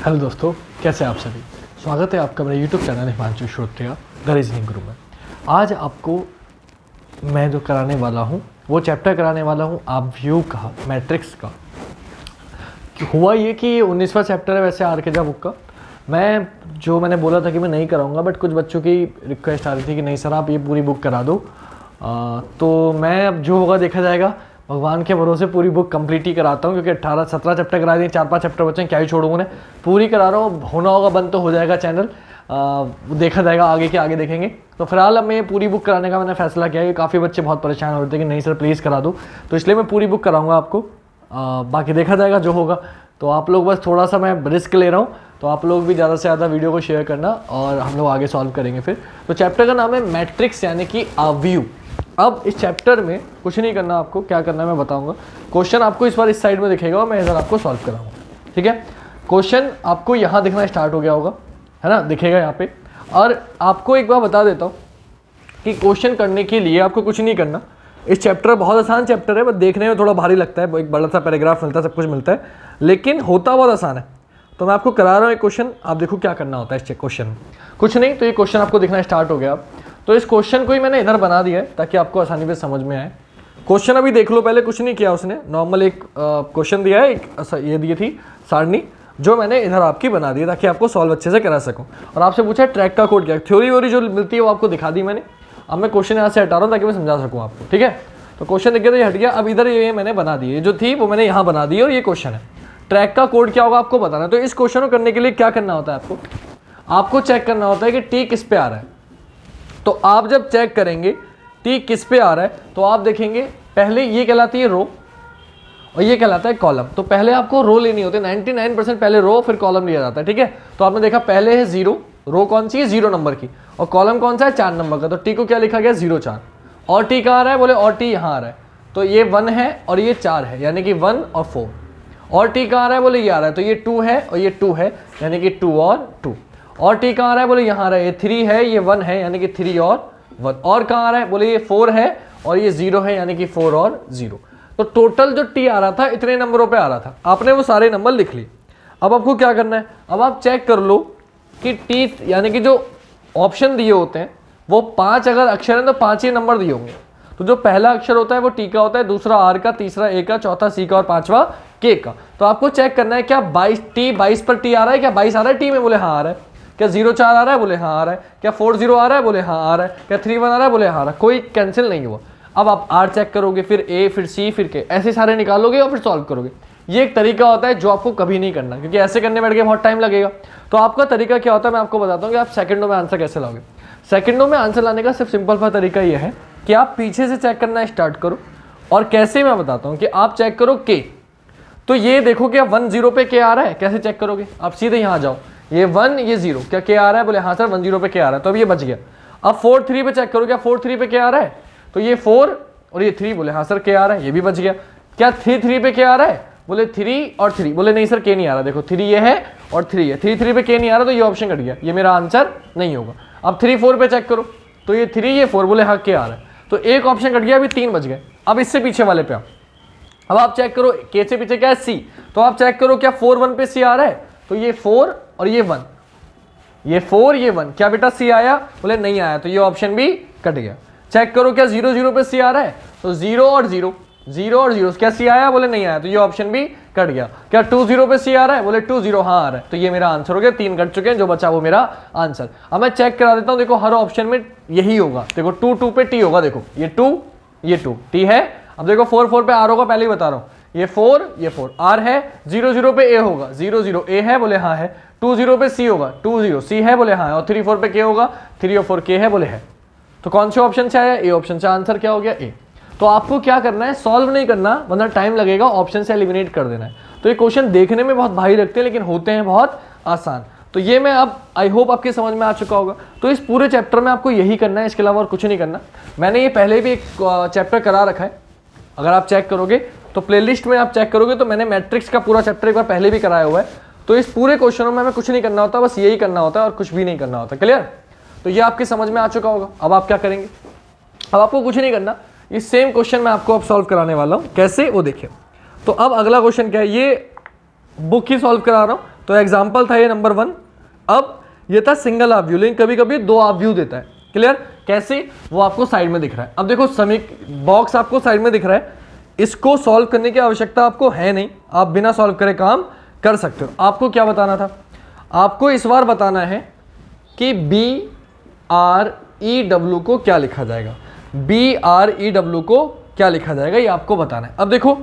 Hello दोस्तों, कैसे हैं आप सभी। स्वागत है आपका मेरे YouTube channel Himanshu Shrotriya the reasoning guru में। आज आपको मैं जो कराने वाला हूँ वो चैप्टर कराने वाला हूँ आप व्यू का, मैट्रिक्स का। हुआ ये कि 19वां चैप्टर है वैसे आर्केजा बुक का। मैंने बोला था कि मैं नहीं कराऊंगा, बट कुछ बच्चों की रिक्वेस्ट आ रही थी कि नहीं सर आप ये पूरी बुक करा दो। तो मैं अब जो होगा देखा जाएगा, भगवान के भरोसे पूरी बुक कंप्लीट ही कराता हूँ, क्योंकि 18-17 चैप्टर करा दिए, 4-5 चैप्टर बचे हैं, क्या ही छोड़ूंगा उन्हें। पूरी करा रहा हूँ, होना होगा बंद तो हो जाएगा चैनल, देखा जाएगा आगे के आगे देखेंगे। तो फिलहाल अब मैं पूरी बुक कराने का मैंने फैसला किया है। काफ़ी बच्चे बहुत परेशान हो रहे थे कि नहीं सर प्लीज़ करा दो, तो इसलिए मैं पूरी बुक कराऊंगा आपको। बाकी देखा जाएगा जो होगा। तो आप लोग बस थोड़ा सा मैं रिस्क ले रहा हूँ, तो आप लोग भी ज़्यादा से ज़्यादा वीडियो को शेयर करना और हम लोग आगे सॉल्व करेंगे फिर। तो चैप्टर का नाम है मैट्रिक्स, यानी कि व्यू। अब इस चैप्टर में कुछ नहीं करना, आपको क्या करना है मैं बताऊंगा। क्वेश्चन आपको इस बार इस साइड में दिखेगा और मैं इधर आपको सॉल्व कराऊंगा, ठीक है। क्वेश्चन आपको यहाँ दिखना स्टार्ट हो गया होगा, है ना, दिखेगा यहाँ पे। और आपको एक बार बता देता हूँ कि क्वेश्चन करने के लिए आपको कुछ नहीं करना। इस चैप्टर बहुत आसान चैप्टर है, बस देखने में थोड़ा भारी लगता है, एक बड़ा सा पैराग्राफ मिलता है, सब कुछ मिलता है, लेकिन होता बहुत आसान है। तो मैं आपको करा रहा हूँ एक क्वेश्चन, आप देखो क्या करना होता है इस क्वेश्चन में। कुछ नहीं, तो ये क्वेश्चन आपको दिखना स्टार्ट हो गया अब। तो इस क्वेश्चन को ही मैंने इधर बना दिया है ताकि आपको आसानी से समझ में आए। क्वेश्चन अभी देख लो, पहले कुछ नहीं किया उसने, नॉर्मल एक क्वेश्चन दिया है, एक ये दी थी सारणी, जो मैंने इधर आपकी बना दी ताकि आपको सॉल्व अच्छे से करा सकूं। और आपसे पूछा ट्रैक का कोड क्या, थ्योरी वोरी जो मिलती है वो आपको दिखा दी मैंने। अब मैं क्वेश्चन यहाँ से हटा रहा हूँ ताकि मैं समझा सकूँ आपको, ठीक है। तो क्वेश्चन देखिए तो ये हट गया। अब इधर ये मैंने बना दी, ये जो थी वो मैंने यहाँ बना दी और ये क्वेश्चन है। ट्रैक का कोड क्या होगा आपको बताना है। तो इस क्वेश्चन को करने के लिए क्या करना होता है, आपको चेक करना होता है कि टी किस पे आ रहा है। तो आप जब चेक करेंगे टी किस पे आ रहा है, तो आप देखेंगे पहले ये कहलाती है रो और ये कहलाता है कॉलम। तो पहले आपको रो लेनी होती है, 99% पहले रो फिर कॉलम लिया जाता है, ठीक है। तो आपने देखा पहले है 0, रो कौन सी है 0 नंबर की, और कॉलम कौन सा है 4 नंबर का। तो टी को क्या लिखा गया 0 4, और टी कहाँ आ रहा है, बोले और टी यहाँ आ रहा है। तो ये 1 है और ये 4 है, यानी कि 1 और 4। और टी कहाँ आ रहा है, बोले ये आ रहा है, तो ये 2 है और ये 2 है, यानी कि 2 और 2। और टी कहाँ आ रहा है, बोले यहाँ आ रहा है, ये 3 है, ये 1 है, यानी कि 3 और 1। और कहाँ आ रहा है, बोले ये 4 है और ये 0 है, यानी कि 4 और 0। तो टोटल जो टी आ रहा था इतने नंबरों पे आ रहा था, आपने वो सारे नंबर लिख लिए। अब आपको क्या करना है, अब आप चेक कर लो कि टी यानी कि जो ऑप्शन दिए होते हैं वो 5 अगर अक्षर हैं तो 5 ही नंबर दिए होंगे। तो जो पहला अक्षर होता है वो टी का होता है, दूसरा आर का, तीसरा ए का, चौथा सी का और पांचवा के का। तो आपको चेक करना है क्या 22 पर टी आ रहा है, क्या 22 आ रहा है टी में, बोले हाँ आ रहा है। क्या 0-4 आ रहा है, बोले हाँ आ रहा है। क्या 4-0 आ रहा है, बोले हाँ आ रहा है। क्या 3-1 आ रहा है, बोले हाँ आ रहा है। कोई कैंसिल नहीं हुआ। अब आप आर चेक करोगे, फिर ए, फिर सी, फिर के, ऐसे सारे निकालोगे और फिर सॉल्व करोगे। ये एक तरीका होता है जो आपको कभी नहीं करना, क्योंकि ऐसे करने बैठ के बहुत टाइम लगेगा। तो आपका तरीका क्या होता है मैं आपको बताता हूँ कि आप सेकंडों में आंसर कैसे लाओगे। सेकंडों में आंसर लाने का सिर्फ सिंपल सा तरीका ये है कि आप पीछे से चेक करना स्टार्ट करो। और कैसे मैं बताता हूँ कि आप चेक करो के, तो ये देखो क्या 1-0 पे के आ रहा है, कैसे चेक करोगे, आप सीधे यहाँ जाओ, ये 1 ये 0, क्या के आ रहा है, बोले हाँ सर 1-0 पे के आ रहा है, तो अब ये बच गया। अब 4-3 पे चेक करो, क्या 4-3 पे के आ रहा है, तो ये 4 और ये 3, बोले हाँ सर के आ रहा है, ये भी बच गया। क्या 3-3 पे के आ रहा है, बोले 3 और 3, बोले नहीं सर के नहीं आ रहा, देखो 3 ये है और 3 है, 3-3 पे के नहीं आ रहा, तो ये ऑप्शन कट गया, ये मेरा आंसर नहीं होगा। अब 3-4 पे चेक करो, तो ये 3 ये 4, बोले हाँ के आ रहा है, तो एक ऑप्शन कट गया, अभी 3 बच गए। अब इससे पीछे वाले पे आओ, अब आप चेक करो के से पीछे क्या है सी, तो आप चेक करो क्या 4-1 पे सी आ रहा है, तो ये 4 और ये 1, ये 4 ये 1, क्या बेटा सी आया, बोले नहीं आया, तो ये ऑप्शन भी कट गया। चेक करो क्या 0-0 पे सी आ रहा है, तो 0 और 0, 0 और 0, क्या सी आया, बोले नहीं आया, तो ये ऑप्शन भी कट गया। क्या 2-0 पे सी आ रहा है, बोले 2-0 हाँ आ रहा है, तो ये मेरा आंसर हो गया। 3 कट चुके हैं, जो बचा वो मेरा आंसर। अब मैं चेक करा देता हूँ, देखो हर ऑप्शन में यही होगा, देखो 2-2 पे टी होगा, देखो ये 2 ये 2 टी है। अब देखो 4-4 पे आर होगा, पहले ही बता रहा हूँ, ये 4 ये 4 आर है। 0-0 पे ए होगा, 0-0 ए है, बोले हाँ है। 2-0 पे सी होगा, 2-0 सी है, बोले हाँ है। और 3-4 पे के होगा, 3 और 4 के है, बोले है। तो कौन से ऑप्शन से आया, ए ऑप्शन से, आंसर क्या हो गया ए। तो आपको क्या करना है, सॉल्व नहीं करना वरना टाइम लगेगा, ऑप्शन से एलिमिनेट कर देना है। तो ये क्वेश्चन देखने में बहुत भारी लगते हैं लेकिन होते हैं बहुत आसान। तो ये मैं अब आई होप आपके समझ में आ चुका होगा। तो इस पूरे चैप्टर में आपको यही करना है, इसके अलावा और कुछ नहीं करना। मैंने ये पहले भी एक चैप्टर करा रखा है, अगर आप चेक करोगे तो प्लेलिस्ट में आप चेक करोगे तो मैंने मैट्रिक्स का पूरा चैप्टर एक बार पहले भी कराया हुआ है। तो इस पूरे क्वेश्चनों में हमें कुछ नहीं करना होता, बस यही करना होता है और कुछ भी नहीं करना होता। क्लियर? तो ये आपकी समझ में आ चुका होगा। अब आप क्या करेंगे, अब आपको कुछ नहीं करना, ये सेम क्वेश्चन मैं आपको अब सॉल्व कराने वाला हूँ। कैसे वो देखिए। तो अब अगला क्वेश्चन क्या है, ये बुक ही सॉल्व करा रहा हूँ, तो एग्जाम्पल था ये नंबर 1। अब ये था सिंगल ऑफ व्यू, लेकिन कभी कभी 2 ऑफ व्यू देता है। क्लियर? कैसे? वो आपको साइड में दिख रहा है। अब देखो बॉक्स आपको साइड में दिख रहा है, इसको सॉल्व करने की आवश्यकता आपको है नहीं, आप बिना सॉल्व करे काम कर सकते हो। आपको क्या बताना था? आपको इस बार बताना है कि BREW को क्या लिखा जाएगा, BREW को क्या लिखा जाएगा, ये आपको बताना है। अब देखो,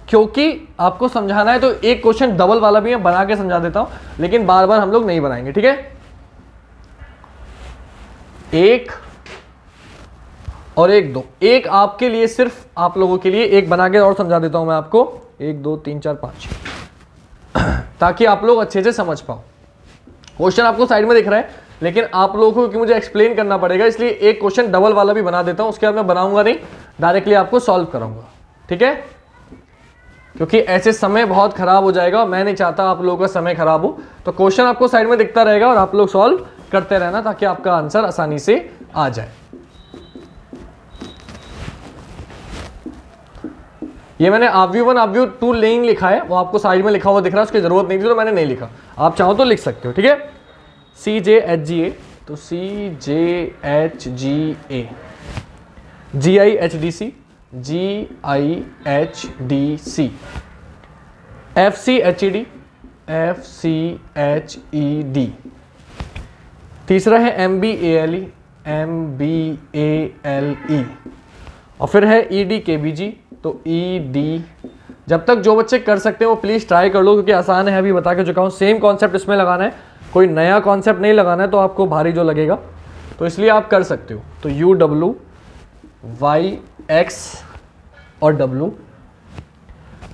क्योंकि आपको समझाना है तो एक क्वेश्चन डबल वाला भी मैं बना के समझा देता हूं, लेकिन बार बार हम लोग नहीं बनाएंगे, ठीक है? 1 और 1 2, एक आपके लिए, सिर्फ आप लोगों के लिए एक बना के और समझा देता हूं मैं आपको, 1 2 3 4 5, ताकि आप लोग अच्छे से समझ पाओ। क्वेश्चन आपको साइड में दिख रहा है, लेकिन आप लोगों को क्योंकि मुझे एक्सप्लेन करना पड़ेगा, इसलिए एक क्वेश्चन डबल वाला भी बना देता हूं, उसके बाद मैं बनाऊंगा नहीं, डायरेक्टली आपको सॉल्व कराऊंगा, ठीक है? क्योंकि ऐसे समय बहुत खराब हो जाएगा, मैं नहीं चाहता आप लोगों का समय खराब हो। तो क्वेश्चन आपको साइड में दिखता रहेगा और आप लोग सॉल्व करते रहना, ताकि आपका आंसर आसानी से आ जाए। ये मैंने ऑब्व्यू 1 ऑब्व्यू 2 नहीं लिखा है, वो आपको साइड में लिखा हुआ दिख रहा है, उसकी जरूरत नहीं थी तो मैंने नहीं लिखा, आप चाहो तो लिख सकते हो, ठीक है? CJHGA, तो CJHGA, GIHDC, GIHDC, FCHED, FCHED, तीसरा है MBALE, MBALE, और फिर है EDKBG, तो ED। जब तक जो बच्चे कर सकते हैं वो प्लीज़ ट्राई कर लो, क्योंकि आसान है, अभी बता के चुका हूँ। सेम कॉन्सेप्ट इसमें लगाना है, कोई नया कॉन्सेप्ट नहीं लगाना है, तो आपको भारी जो लगेगा, तो इसलिए आप कर सकते हो। तो UW, YX और W,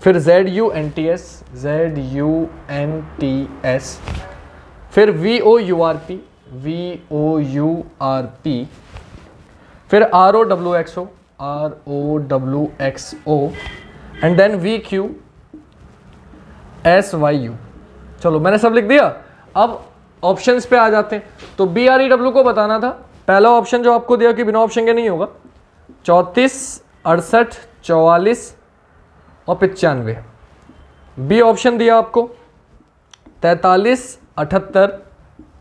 फिर ZUNTS, ZUNTS, फिर VOURP, VOURP, फिर ROWXO, ROWXO, and then VQSYU। चलो मैंने सब लिख दिया। अब ऑप्शंस पे आ जाते हैं। तो BREW को बताना था, पहला ऑप्शन जो आपको दिया कि बिना ऑप्शन के नहीं होगा, 34, 68, 44 और 95। बी ऑप्शन दिया आपको 43, 78,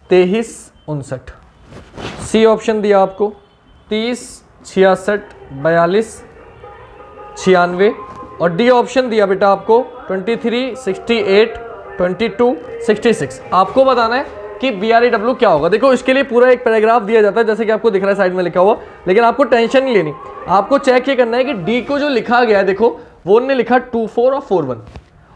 23, 59। सी ऑप्शन दिया आपको 30, 66, 42, 96। और डी ऑप्शन दिया बेटा आपको 23, 68, 22, 66। आपको बताना है कि BREW क्या होगा। देखो इसके लिए पूरा एक पैराग्राफ दिया जाता है, जैसे कि आपको दिख रहा है साइड में लिखा हुआ, लेकिन आपको टेंशन नहीं लेनी। आपको चेक ये करना है कि डी को जो लिखा गया है, देखो वो उन्होंने लिखा 24 और 41,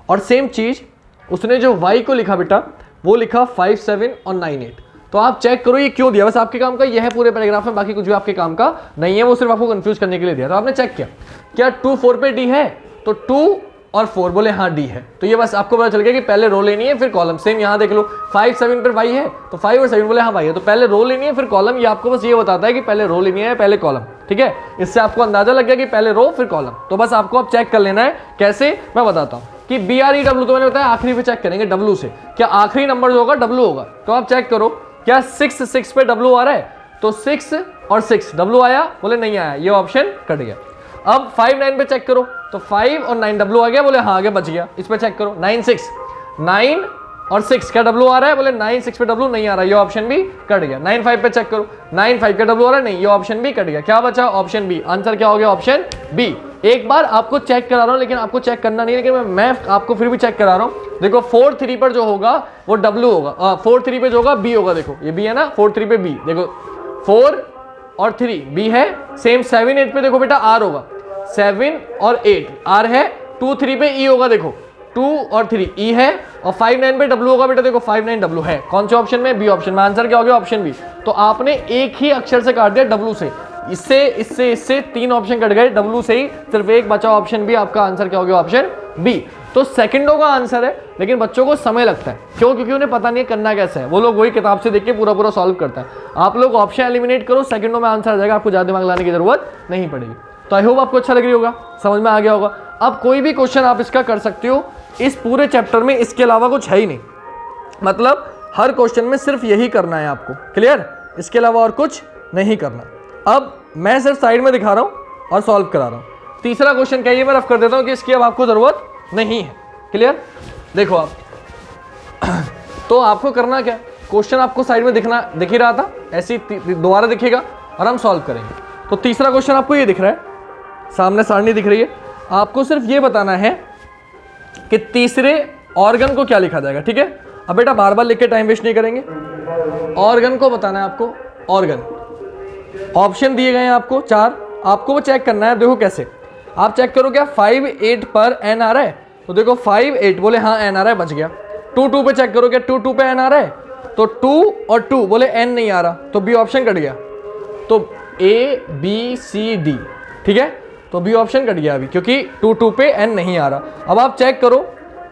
और सेम चीज उसने जो वाई को लिखा बेटा वो लिखा 57 और 98। तो आप चेक करो ये क्यों दिया, बस आपके काम का यह है पूरे पैराग्राफ में, बाकी कुछ भी आपके काम का नहीं है, वो सिर्फ आपको कंफ्यूज करने के लिए दिया। तो आपने चेक किया क्या 2 4 पे डी है, तो 2 और 4 बोले हाँ डी है, तो ये बस आपको पता चल गया कि पहले रो लेनी है फिर कॉलम। सेम यहाँ देख लो 5 7 पर वाई है, तो 5 और 7 बोले हाँ वाई है, तो पहले रो लेनी है फिर कॉलम। ये आपको बस ये बताता है कि पहले रो लेनी है पहले कॉलम, ठीक है। इससे आपको अंदाजा लग गया कि पहले रो फिर कॉलम। तो बस आपको अब चेक कर लेना है, कैसे मैं बताता हूँ कि BREW तो मैंने बताया आखिरी पे चेक करेंगे W से, क्या आखिरी नंबर जो होगा W होगा। तो आप चेक करो क्या 6 6 पे W आ रहा है, तो 6 और 6 W आया, बोले नहीं आया, ये ऑप्शन कट गया। अब 5 9 पे चेक करो, तो 5 और 9 W आ गया, बोले हाँ आगे बच गया। इस पे चेक करो 9 6 9 और 6 क्या W आ रहा है, बोले 9 6 पे W नहीं आ रहा, ये ऑप्शन भी कट गया। 9 5 पे चेक करो 9 5 का W आ रहा है, नहीं, ये ऑप्शन भी कट गया। क्या बचा, ऑप्शन बी। आंसर क्या हो गया, ऑप्शन बी। एक बार आपको चेक करा रहा हूं, लेकिन आपको चेक करना नहीं है, लेकिन मैं आपको फिर भी चेक करा रहा हूं। देखो 4 3 पर जो होगा वो W होगा, 4 3 पे जो होगा B होगा। देखो ये B है ना, 4 3 पे B, देखो 4 और 3 B है। सेम 7 8 पे देखो बेटा R होगा, 7 और 8 R है, 2 3 पे E होगा, देखो 2 और 3 E है, और 5 9 पे W होगा बेटा, देखो 5 9 W है। कौन से ऑप्शन में, बी ऑप्शन में। आंसर क्या हो गया, ऑप्शन बी। तो आपने एक ही अक्षर से काट दिया W से, इससे 3 ऑप्शन कट गए, W से ही सिर्फ एक बचा ऑप्शन बी। आपका आंसर क्या हो गया, ऑप्शन बी। तो सेकंडों का आंसर है, लेकिन बच्चों को समय लगता है, क्यों, क्योंकि उन्हें पता नहीं है करना कैसे है। वो लोग वही किताब से देख के पूरा सॉल्व करता है। आप लोग ऑप्शन एलिमिनेट करो, सेकंडों में आंसर आ जाएगा, आपको ज्यादा दिमाग लाने की जरूरत नहीं पड़ेगी। तो आई होप आपको अच्छा लग रही होगा, समझ में आ गया होगा। अब कोई भी क्वेश्चन आप इसका कर सकते हो इस पूरे चैप्टर में, इसके अलावा कुछ है ही नहीं। मतलब हर क्वेश्चन में सिर्फ यही करना है आपको, क्लियर, इसके अलावा और कुछ नहीं करना। अब मैं सिर्फ साइड में दिखा रहा हूं और सॉल्व करा रहा हूं। तीसरा क्वेश्चन क्या, ये मैं रफ कर देता हूं कि इसकी अब आपको जरूरत नहीं है, क्लियर। देखो आप तो आपको करना क्या, क्वेश्चन आपको साइड में दिख ही रहा था, ऐसे ही दोबारा दिखेगा और हम सॉल्व करेंगे। तो तीसरा क्वेश्चन आपको ये दिख रहा है, सामने सारणी दिख रही है, आपको सिर्फ ये बताना है कि तीसरे ऑर्गन को क्या लिखा जाएगा। ठीक है, अब बेटा बार बार लिख के टाइम वेस्ट नहीं करेंगे, ऑर्गन को बताना है आपको। ऑर्गन ऑप्शन दिए गए हैं आपको 4, आपको वो चेक करना है। देखो कैसे आप चेक करो, क्या 5 8 पर एन आ रहा है, तो देखो 5 8 बोले हाँ एन आ रहा है, बच गया। 2 2 पे चेक करो, क्या 2 2 पे एन आ रहा है, तो 2 और 2 बोले एन नहीं आ रहा, तो बी ऑप्शन कट गया। तो ए बी सी डी, ठीक है, तो बी ऑप्शन कट गया अभी, क्योंकि 2 2 पे एन नहीं आ रहा। अब आप चेक करो,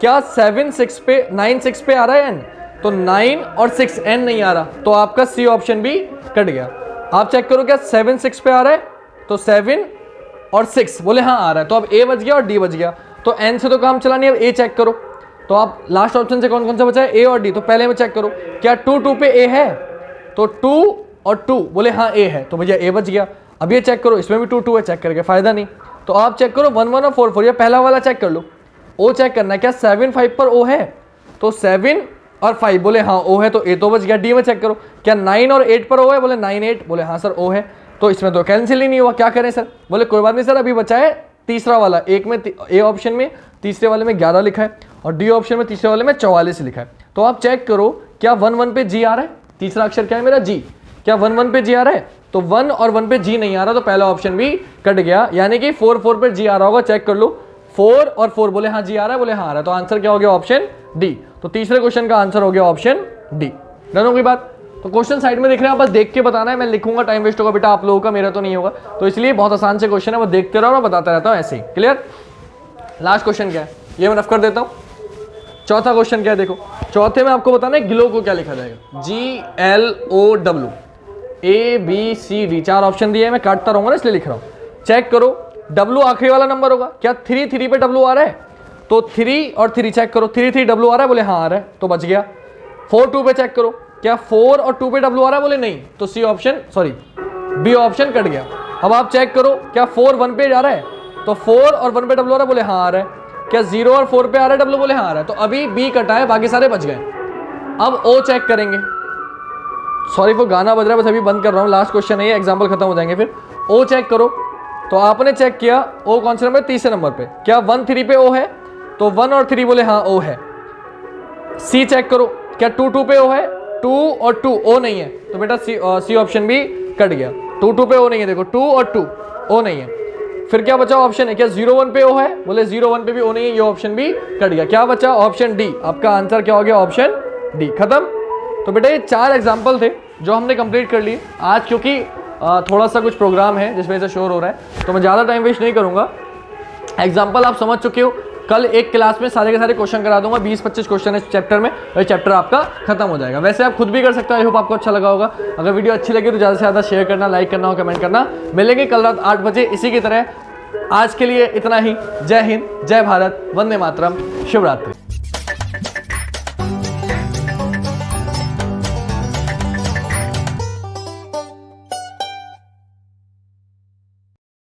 क्या 7 6 पे 9 6 पे आ रहा है एन, तो 9 और 6 एन नहीं आ रहा, तो आपका सी ऑप्शन भी कट गया। आप चेक करो, क्या 7 6 पे आ रहा है, तो 7 और 6 बोले हाँ आ रहा है, तो अब ए बच गया और डी बच गया। तो एन से तो काम चला नहीं, अब ए चेक करो। तो आप लास्ट ऑप्शन से कौन कौन सा बचा है, ए और डी, तो पहले में चेक करो, क्या 2 2 पे ए है, तो 2 और 2 बोले हाँ ए है, तो भैया ए बच गया। अब ये चेक करो, इसमें भी 2 2 है, चेक करके फायदा नहीं। तो आप चेक करो 1 1 और 4 4, ये पहला वाला चेक कर लो। ओ चेक करना है, क्या 7 5 पर ओ है, तो 7 और 5 बोले हाँ ओ है, तो ए तो बच गया। डी में चेक करो, क्या 9 और 8 पर ओ है, बोले 9 8 बोले हाँ सर ओ है, तो इसमें तो कैंसिल ही नहीं हुआ, क्या करें सर, बोले कोई बात नहीं सर, अभी बचा है तीसरा वाला, एक में ए ऑप्शन में तीसरे वाले में 11 लिखा है और डी ऑप्शन में तीसरे वाले में 44 लिखा है। तो आप चेक करो, क्या 1 1 पे जी आ रहा है, तीसरा अक्षर क्या है मेरा जी, क्या 1 1 पे जी आ रहा है, तो 1 और 1 पे जी नहीं आ रहा, तो पहला ऑप्शन भी कट गया, यानी कि 4 4 पे जी आ रहा होगा, चेक कर लो 4 और 4 बोले हाँ जी आ रहा है, बोले हाँ आ रहा है, तो आंसर क्या हो गया, ऑप्शन डी। तो तीसरे क्वेश्चन का आंसर हो गया ऑप्शन डी। डन हो गई बात। तो क्वेश्चन साइड में देख रहे हैं, आप बस देख के बताना है, मैं लिखूंगा टाइम वेस्ट होगा बेटा आप लोगों का, मेरा तो नहीं होगा, तो इसलिए बहुत आसान से क्वेश्चन है, वो देखते रहो, मैं बताता रहता हूँ ऐसे ही। क्लियर। लास्ट क्वेश्चन क्या है, ये मैं रफ कर देता हूँ। चौथा क्वेश्चन क्या है, देखो चौथे में आपको बताना है ग्लो को क्या लिखा जाएगा, GLOW, ABCD, 4 ऑप्शन दिए हैं, मैं काटता रहूंगा ना इसलिए लिख रहा हूँ। चेक करो, W आखिरी वाला नंबर होगा, क्या 3 3 पे W आ रहा है, तो 3 और 3 चेक करो, 3 3 W आ रहा है, बोले हाँ आ रहा है, तो बच गया। 4 2 पे चेक करो, क्या 4 और 2 पे W आ रहा है, बोले नहीं, तो C option sorry B option cut गया। अब आप चेक करो, क्या 4 1 पे जा रहा है, तो 4 और 1 पे W आ रहा है, बोले हाँ आ रहा है, क्या 0 और 4 पे आ रहा है W, बोले हाँ आ रहा है, तो अभी बी कटा है, बाकी सारे बच गए। अब ओ चेक करेंगे, सॉरी वो गाना बज रहा है, बस अभी बंद कर रहा हूँ, लास्ट क्वेश्चन है ये, एग्जाम्पल खत्म हो जाएंगे फिर। ओ चेक करो, तो आपने चेक किया ओ कौन से नंबर, तीसरे नंबर पे, क्या 1 3 पे ओ है, तो 1 और 3 बोले हाँ ओ है। सी चेक करो, क्या 2 2 पे ओ है, 2 और 2 ओ नहीं है, तो बेटा सी ऑप्शन भी कट गया। 2 2 पे ओ नहीं है, देखो 2 और 2 ओ नहीं है। फिर क्या बचा ऑप्शन है, क्या 0 1 पे ओ है, बोले 0 1 पे भी ओ नहीं है, ये ऑप्शन भी कट गया। क्या बचा, ऑप्शन डी, आपका आंसर क्या हो गया, ऑप्शन डी। खत्म। तो बेटा ये 4 एग्जाम्पल थे जो हमने कंप्लीट कर लिए आज, क्योंकि थोड़ा सा कुछ प्रोग्राम है जिस वजह से शोर हो रहा है, तो मैं ज़्यादा टाइम वेस्ट नहीं करूँगा। एग्जाम्पल आप समझ चुके हो, कल एक क्लास में सारे के सारे क्वेश्चन करा दूंगा, 20-25 क्वेश्चन है चैप्टर में, और चैप्टर आपका खत्म हो जाएगा। वैसे आप खुद भी कर सकते हो, आई होप आपको अच्छा लगा होगा। अगर वीडियो अच्छी लगी तो ज़्यादा से ज़्यादा शेयर करना, लाइक करना और कमेंट करना। मिलेंगे कल रात 8 बजे इसी की तरह। आज के लिए इतना ही। जय हिंद, जय भारत, वंदे मातरम, शिवरात्रि।